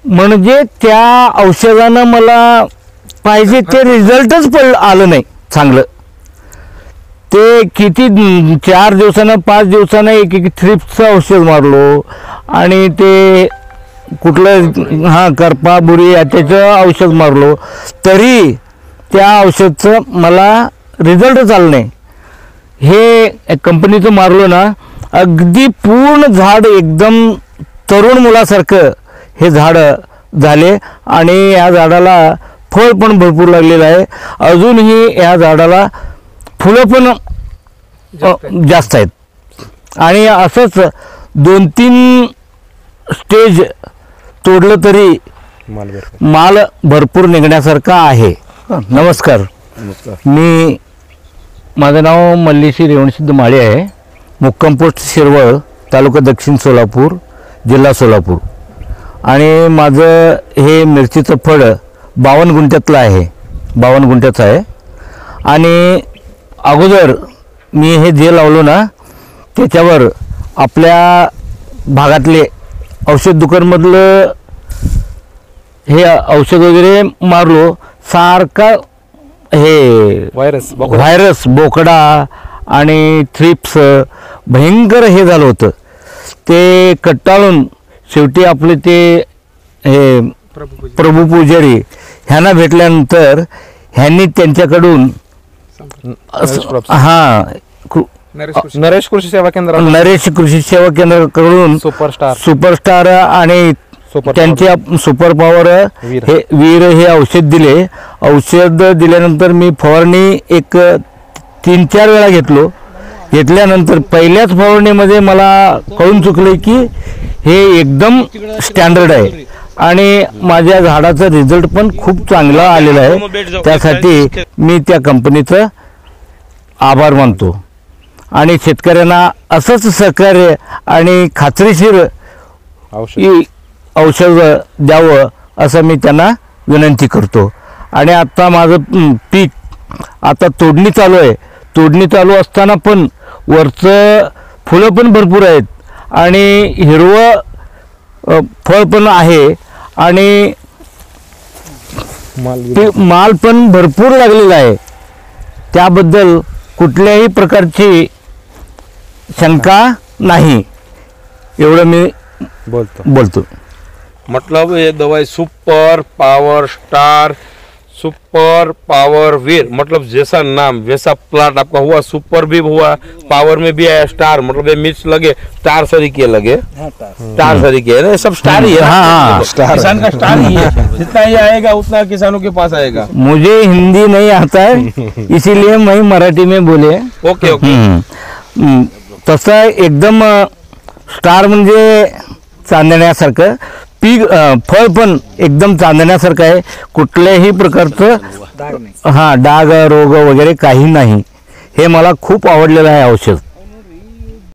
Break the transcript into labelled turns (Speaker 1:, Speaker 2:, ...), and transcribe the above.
Speaker 1: म्हणजे त्या औषधानं मला पाहिजे ते रिझल्टच आलं नाही चांगलं. ते किती 4 दिवसानं 5 दिवसानं एक थ्रिप्सचं औषध मारलो आणि ते कुठलं करपा बुरी त्याचं औषध मारलो तरी त्या औषधचं मला रिझल्टच आलं नाही. हे कंपनीचं मारलो ना अगदी पूर्ण झाड एकदम तरुण मुलासारखं हे झाड झाले आणि या झाडाला फळ पण भरपूर लागलेलं आहे. अजूनही या झाडाला फुलं पण जास्त आहेत आणि असंच 2-3 स्टेज तोडलं तरी माल भरपूर निघण्यासारखा आहे. नमस्कार. माझं नाव मल्लेशी रेवणसिद्ध माळी आहे. मुक्काम पोस्ट शिरवळ, तालुका दक्षिण सोलापूर, जिल्हा सोलापूर. आणि माझं हे मिरचीचं फळ 52 गुंठ्यातलं आहे. 52 गुंठ्याचं आहे. आणि अगोदर मी हे जे लावलो ना त्याच्यावर आपल्या भागातले औषध दुकानमधलं हे औषध वगैरे मारलो. सारखा हे व्हायरस बोकडा आणि थ्रिप्स भयंकर हे झालं होतं. ते कट्टाळून शेवटी आपले ते हे प्रभू पुजारी ह्यांना भेटल्यानंतर ह्यांनी त्यांच्याकडून
Speaker 2: नरेश कृषी सेवा
Speaker 1: केंद्राकडून सुपरस्टार आणि त्यांचे सुपर पॉवर हे वीर हे औषध दिले. औषध दिल्यानंतर मी फवारणी एक 3-4 वेळा घेतल्यानंतर पहिल्याच फवारणीमध्ये मला कळून चुकले की हे एकदम स्टँडर्ड आहे आणि माझ्या झाडाचा रिझल्ट पण खूप चांगला आलेला आहे. त्यासाठी मी त्या कंपनीचं आभार मानतो आणि शेतकऱ्यांना असंच सहकार्य आणि खात्रीशीर औषध द्यावं असं मी त्यांना विनंती करतो. आणि आता माझं पीक आता तोडणी चालू आहे. तोडणी चालू असताना पण वरचं फुलं पण भरपूर आहेत आणि हिरवं फळ पण आहे आणि माल पण भरपूर लागलेला आहे. त्याबद्दल कुठल्याही प्रकारची शंका नहीं, एवढं मी बोलतो.
Speaker 2: मतलब ये दवाई super power star, super power वीर, मतलब जैसा नाम वैसा प्लाट आपका हुआ. सुपर भी हुआ, पावर में भी आया, स्टार मतलब ये मिक्स लगे, स्टार सरीके लगे, स्टार सरीके है ना, सब स्टार ही है.
Speaker 1: हाँ,
Speaker 2: किसान का स्टार ही है. जितना ये आएगा उतना किसानों के पास आएगा.
Speaker 1: मुझे हिंदी नहीं आता है इसीलिए मैं मराठी में बोले.
Speaker 2: Okay okay.
Speaker 1: तसं एकदम स्टार म्हणजे चांदण्यासारखं पीक, फळ पण एकदम चांदण्यासारखं आहे. कुठल्याही प्रकारचं डाग रोग वगैरे काही नाही. हे मला खूप आवडलेलं आहे औषध.